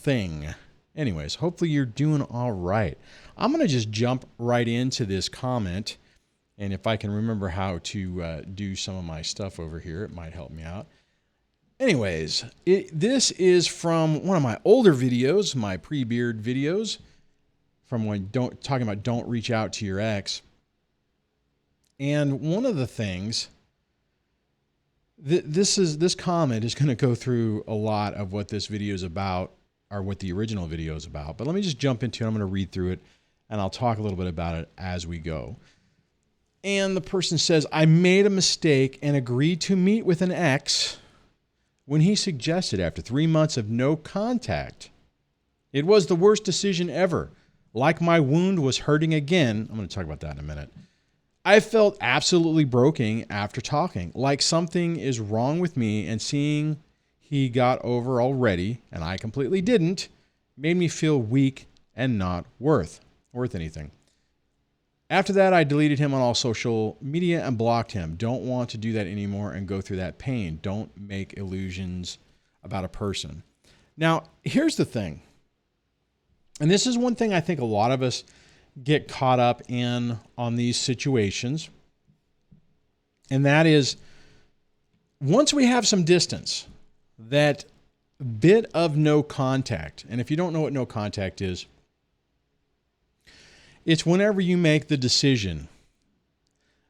thing. Anyways, hopefully you're doing all right. I'm going to just jump right into this comment. And if I can remember how to do some of my stuff over here, it might help me out. Anyways, this is from one of my older videos, my pre-beard videos, from when talking about don't reach out to your ex. And one of the things, this comment is going to go through a lot of what this video is about, or what the original video is about. But let me just jump into it. I'm going to read through it, and I'll talk a little bit about it as we go. And the person says, I made a mistake and agreed to meet with an ex when he suggested after 3 months of no contact. It was the worst decision ever. Like my wound was hurting again. I'm going to talk about that in a minute. I felt absolutely broken after talking, like something is wrong with me, and seeing he got over already and I completely didn't made me feel weak and not worth anything. After that, I deleted him on all social media and blocked him. Don't want to do that anymore and go through that pain. Don't make illusions about a person. Now, here's the thing. And this is one thing I think a lot of us get caught up in on these situations. And that is, once we have some distance, that bit of no contact. And if you don't know what no contact is, it's whenever you make the decision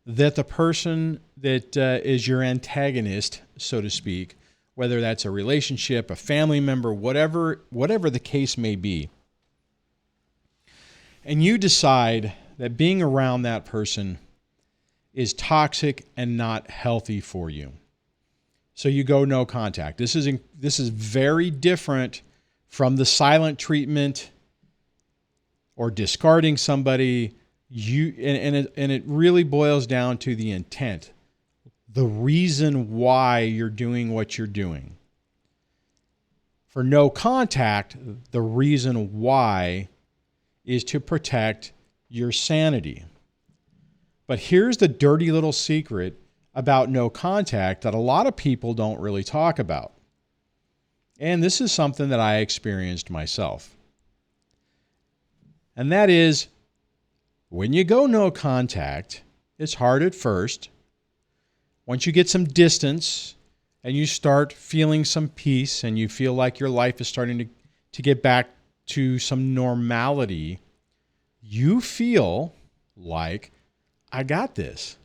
that the person that is your antagonist, so to speak, whether that's a relationship, a family member, whatever the case may be, and you decide that being around that person is toxic and not healthy for you. So you go no contact. This is very different from the silent treatment or discarding somebody. It really boils down to the intent, the reason why you're doing what you're doing. For no contact, the reason why is to protect your sanity. But here's the dirty little secret about no contact that a lot of people don't really talk about. And this is something that I experienced myself. And that is, when you go no contact, it's hard at first. Once you get some distance and you start feeling some peace and you feel like your life is starting to get back to some normality, you feel like, I got this.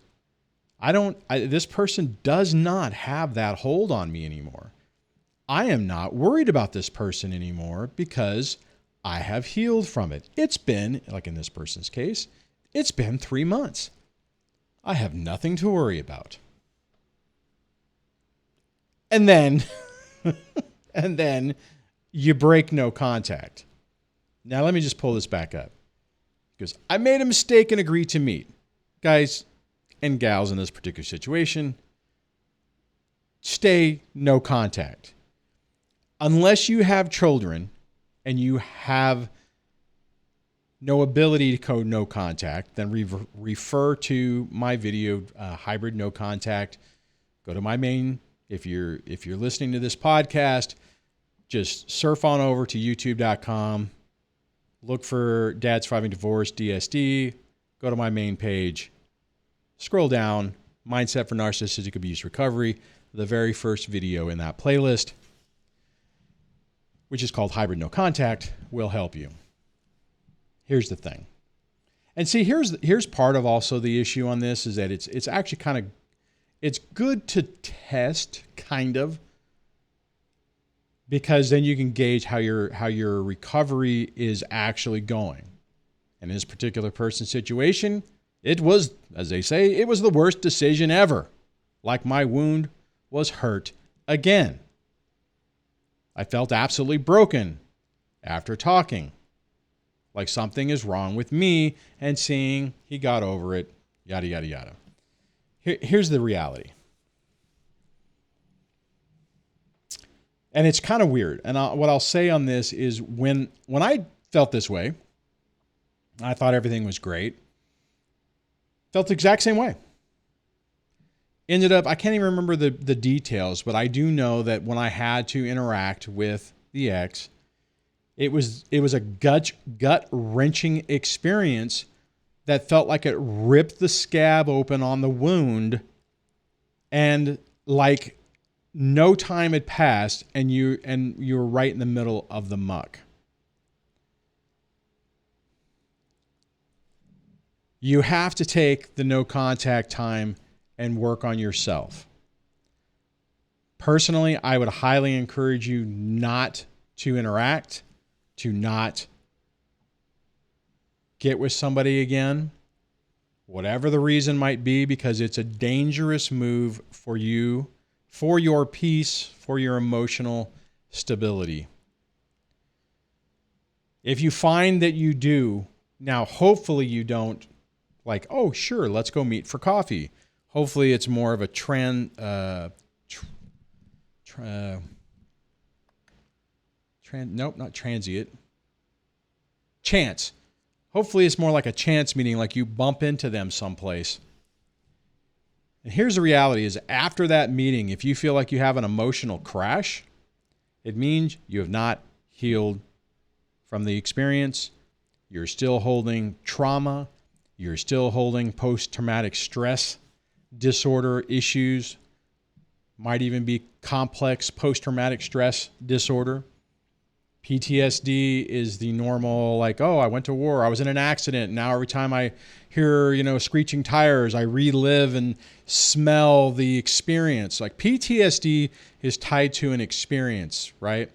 This person does not have that hold on me anymore. I am not worried about this person anymore because I have healed from it. It's been, like in this person's case, it's been 3 months. I have nothing to worry about. And then, you break no contact. Now let me just pull this back up. Because I made a mistake and agreed to meet. Guys and gals in this particular situation, stay no contact. Unless you have children and you have no ability to code no contact, then refer to my video, Hybrid No Contact. Go to my main, if you're listening to this podcast, just surf on over to youtube.com, look for Dad Surviving Divorce DSD, go to my main page, scroll down, Mindset for Narcissistic Abuse Recovery, the very first video in that playlist, which is called Hybrid No Contact, will help you. Here's the thing. And see, here's part of also the issue on this is that it's actually it's good to test, kind of, because then you can gauge how your recovery is actually going. And in this particular person's situation, it was, as they say, it was the worst decision ever. Like my wound was hurt again. I felt absolutely broken after talking. Like something is wrong with me, and seeing he got over it, yada, yada, yada. Here's the reality. And it's kind of weird. And what I'll say on this is when I felt this way, I thought everything was great. Felt the exact same way. Ended up, I can't even remember the details, but I do know that when I had to interact with the ex, It was a gut wrenching experience that felt like it ripped the scab open on the wound, and like no time had passed, and you were right in the middle of the muck. You have to take the no contact time and work on yourself. Personally, I would highly encourage you not to interact, to not get with somebody again, whatever the reason might be, because it's a dangerous move for you, for your peace, for your emotional stability. If you find that you do, now hopefully you don't like, oh, sure, let's go meet for coffee. Hopefully it's more of a chance. Hopefully it's more like a chance meeting, like you bump into them someplace. And here's the reality is after that meeting, if you feel like you have an emotional crash, it means you have not healed from the experience. You're still holding trauma. You're still holding post-traumatic stress disorder issues. Might even be complex post-traumatic stress disorder. PTSD is the normal, like, oh, I went to war, I was in an accident. Now every time I hear, screeching tires, I relive and smell the experience. Like PTSD is tied to an experience, right?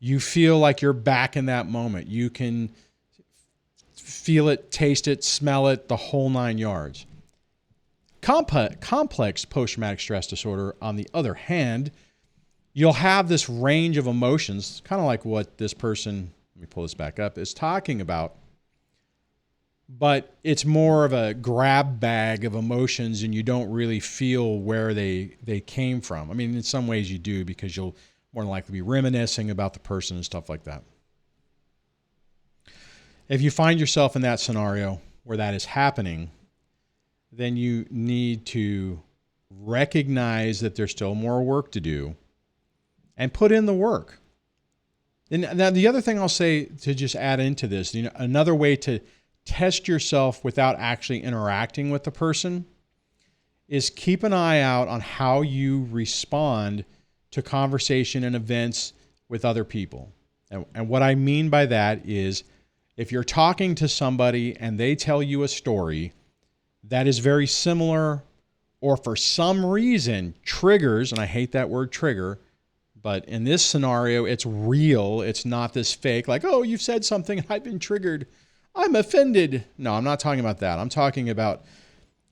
You feel like you're back in that moment. You can feel it, taste it, smell it, the whole 9 yards. Complex post-traumatic stress disorder, on the other hand, you'll have this range of emotions, kind of like what this person, let me pull this back up, is talking about. But it's more of a grab bag of emotions, and you don't really feel where they came from. I mean, in some ways you do, because you'll more than likely be reminiscing about the person and stuff like that. If you find yourself in that scenario where that is happening, then you need to recognize that there's still more work to do and put in the work. And now the other thing I'll say to just add into this, another way to test yourself without actually interacting with the person is keep an eye out on how you respond to conversation and events with other people. And what I mean by that is, if you're talking to somebody and they tell you a story that is very similar, or for some reason triggers, and I hate that word trigger, but in this scenario, it's real. It's not this fake, like, oh, you've said something and I've been triggered, I'm offended. No, I'm not talking about that. I'm talking about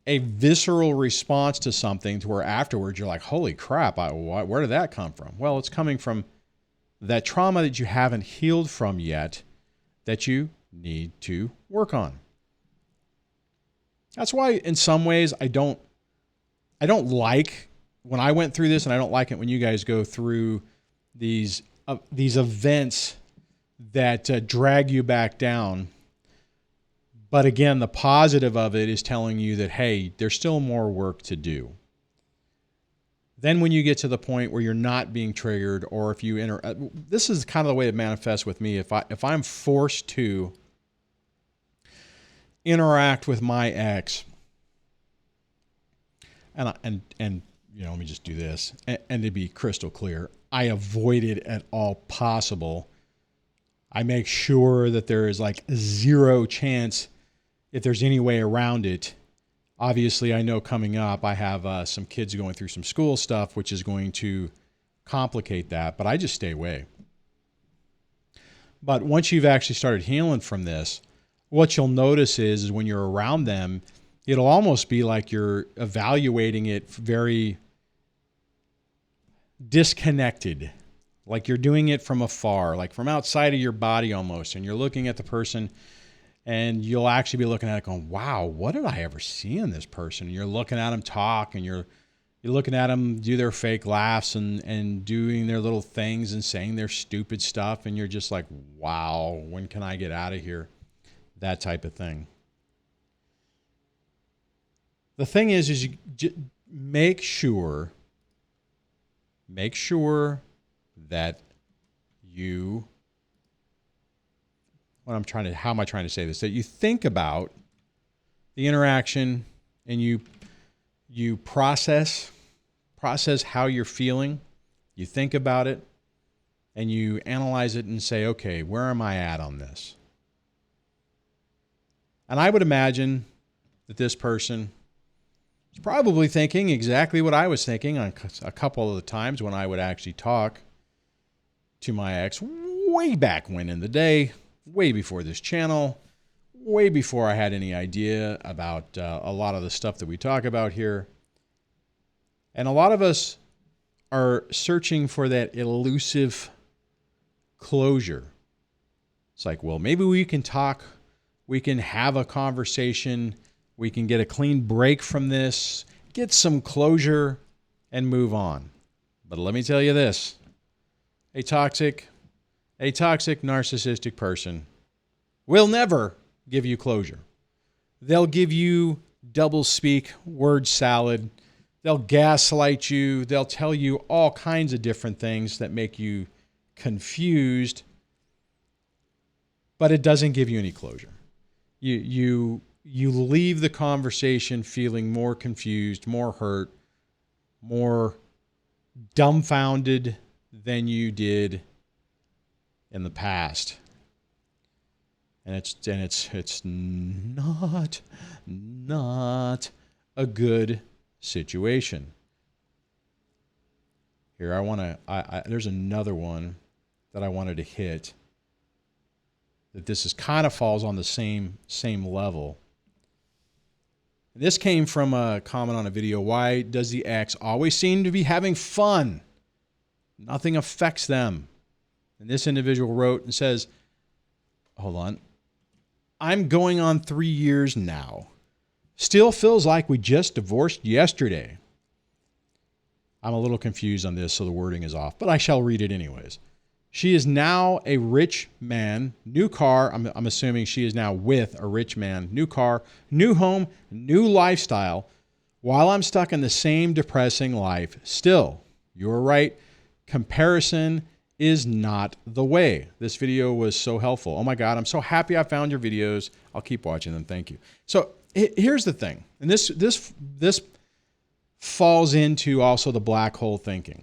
a visceral response to something to where afterwards you're like, holy crap, where did that come from? Well, it's coming from that trauma that you haven't healed from yet, that you need to work on. That's why in some ways I don't like when I went through this, and I don't like it when you guys go through these events that drag you back down. But again, the positive of it is telling you that, hey, there's still more work to do. Then when you get to the point where you're not being triggered, or if you this is kind of the way it manifests with me. If I'm forced to interact with my ex, and let me just do this, and to be crystal clear, I avoid it at all possible. I make sure that there is like zero chance, if there's any way around it. Obviously, I know coming up, I have some kids going through some school stuff, which is going to complicate that, but I just stay away. But once you've actually started healing from this, what you'll notice is when you're around them, it'll almost be like you're evaluating it very disconnected, like you're doing it from afar, like from outside of your body almost, and you're looking at the person, and you'll actually be looking at it going, wow, what did I ever see in this person? And you're looking at them talk, and you're looking at them do their fake laughs and doing their little things and saying their stupid stuff, and you're just like, wow, when can I get out of here? That type of thing. The thing is you make sure that you how am I trying to say this? That you think about the interaction and you process how you're feeling. You think about it and you analyze it and say, okay, where am I at on this? And I would imagine that this person is probably thinking exactly what I was thinking on a couple of the times when I would actually talk to my ex way back when in the day, way before this channel, way before I had any idea about a lot of the stuff that we talk about here. And a lot of us are searching for that elusive closure. It's like, well, maybe we can talk, we can have a conversation, we can get a clean break from this, get some closure, and move on. But let me tell you this, a toxic narcissistic person will never give you closure. They'll give you double speak, word salad. They'll gaslight you. They'll tell you all kinds of different things that make you confused, but it doesn't give you any closure. You leave the conversation feeling more confused, more hurt, more dumbfounded than you did in the past. And it's not a good situation. Here, there's another one that I wanted to hit that this is kind of falls on the same level. This came from a comment on a video. Why does the ex always seem to be having fun? Nothing affects them. And this individual wrote and says, hold on, I'm going on 3 years now. Still feels like we just divorced yesterday. I'm a little confused on this, so the wording is off, but I shall read it anyways. She is now a rich man, new car. I'm assuming she is now with a rich man, new car, new home, new lifestyle, while I'm stuck in the same depressing life. Still, you're right. Comparison is not the way. This video was so helpful. Oh my God, I'm so happy I found your videos. I'll keep watching them. Thank you. So here's the thing. And this falls into also the black hole thinking.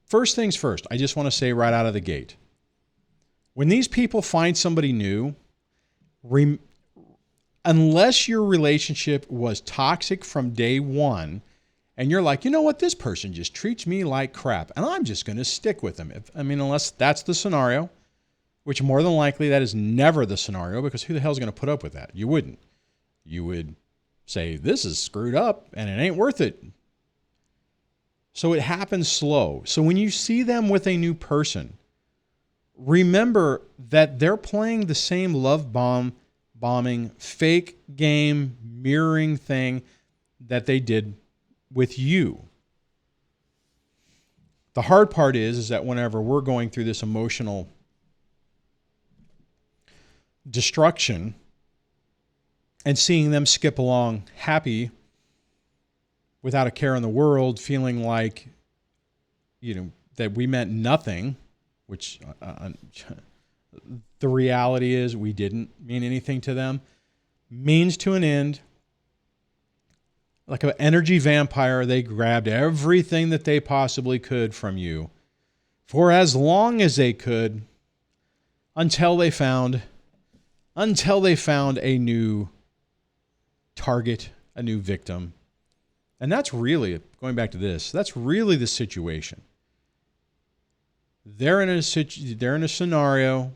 First things first, I just want to say right out of the gate, when these people find somebody new, unless your relationship was toxic from day one, and you're like, you know what, this person just treats me like crap, and I'm just going to stick with them. Unless that's the scenario, which more than likely that is never the scenario, because who the hell is going to put up with that? You wouldn't. You would say, this is screwed up, and it ain't worth it. So it happens slow. So when you see them with a new person, remember that they're playing the same bombing, fake game, mirroring thing that they did with you. The hard part is that whenever we're going through this emotional destruction and seeing them skip along happy without a care in the world, feeling like, that we meant nothing, which the reality is we didn't mean anything to them, means to an end. Like an energy vampire, they grabbed everything that they possibly could from you for as long as they could until they found a new target, a new victim. And that's really, going back to this, that's really the situation. They're in a scenario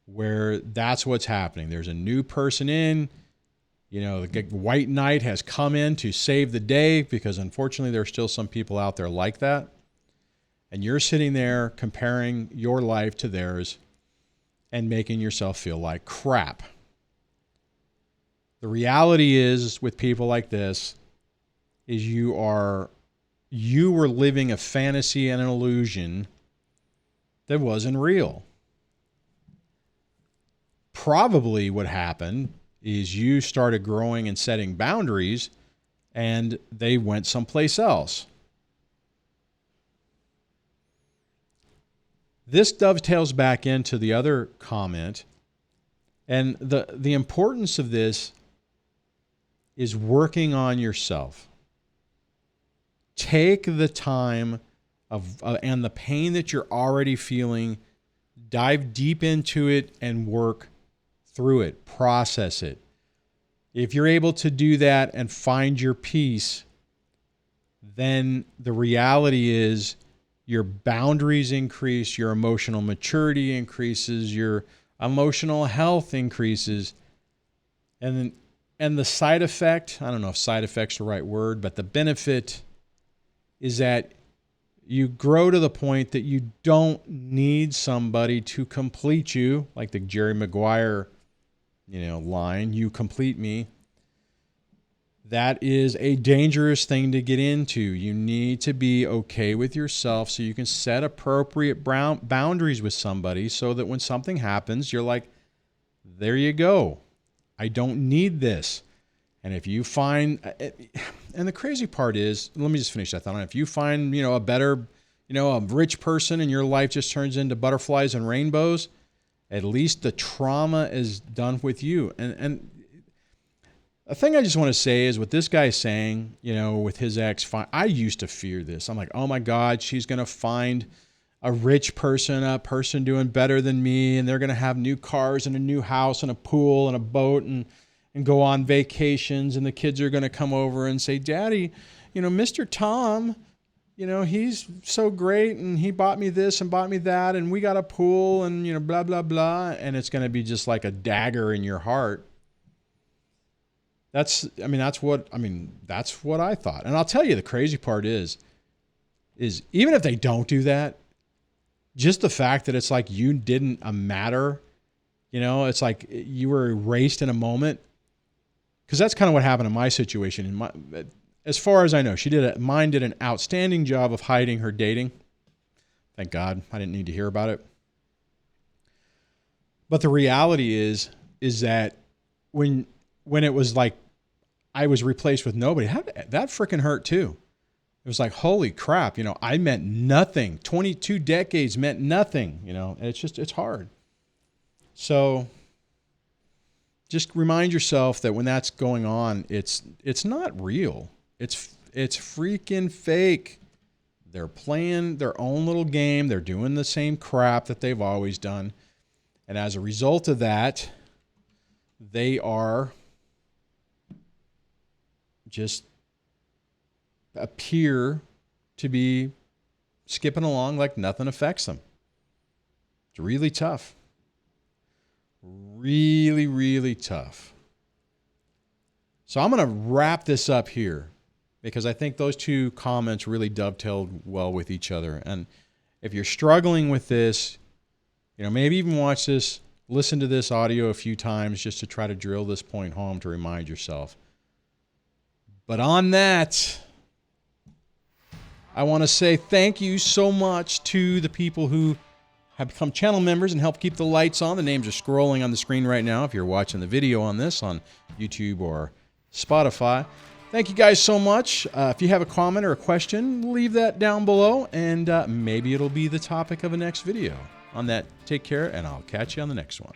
where that's what's happening. There's a new person in. The white knight has come in to save the day, because unfortunately there are still some people out there like that. And you're sitting there comparing your life to theirs and making yourself feel like crap. The reality is, with people like this, is you were living a fantasy and an illusion that wasn't real. Probably what happened is you started growing and setting boundaries, and they went someplace else. This dovetails back into the other comment. And the importance of this is working on yourself. Take the time and the pain that you're already feeling, dive deep into it and work through it, process it. If you're able to do that and find your peace, then the reality is your boundaries increase, your emotional maturity increases, your emotional health increases. And the side effect, I don't know if side effect's the right word, but the benefit is that you grow to the point that you don't need somebody to complete you, like the Jerry Maguire, line, "You complete me." That is a dangerous thing to get into. You need to be okay with yourself so you can set appropriate boundaries with somebody so that when something happens, you're like, there you go. I don't need this. And if you find, and the crazy part is, let me just finish that thought. If you find, a better, a rich person and your life just turns into butterflies and rainbows, at least the trauma is done with you. And a thing I just want to say is what this guy's saying, with his ex, I used to fear this. I'm like, oh my God, she's going to find a rich person, a person doing better than me, and they're going to have new cars and a new house and a pool and a boat and go on vacations, and the kids are going to come over and say, "Daddy, Mr. Tom, he's so great, and he bought me this and bought me that, and we got a pool, and blah, blah, blah." And it's going to be just like a dagger in your heart. That's what I thought. And I'll tell you, the crazy part is even if they don't do that, just the fact that it's like you didn't matter, it's like you were erased in a moment. Because that's kind of what happened in my situation. As far as I know, mine did an outstanding job of hiding her dating. Thank God I didn't need to hear about it. But the reality is that when it was like I was replaced with nobody, that freaking hurt too. It was like, holy crap, I meant nothing. 22 decades meant nothing, it's hard. So just remind yourself that when that's going on, it's not real. It's freaking fake. They're playing their own little game. They're doing the same crap that they've always done. And as a result of that, they are just appear to be skipping along like nothing affects them. It's really tough. Really, really tough. So I'm going to wrap this up here because I think those two comments really dovetailed well with each other. And if you're struggling with this, maybe even watch this, listen to this audio a few times just to try to drill this point home to remind yourself. But on that, I want to say thank you so much to the people who have become channel members and help keep the lights on. The names are scrolling on the screen right now if you're watching the video on this on YouTube or Spotify. Thank you guys so much. If you have a comment or a question, leave that down below, and maybe it'll be the topic of a next video. On that, take care, and I'll catch you on the next one.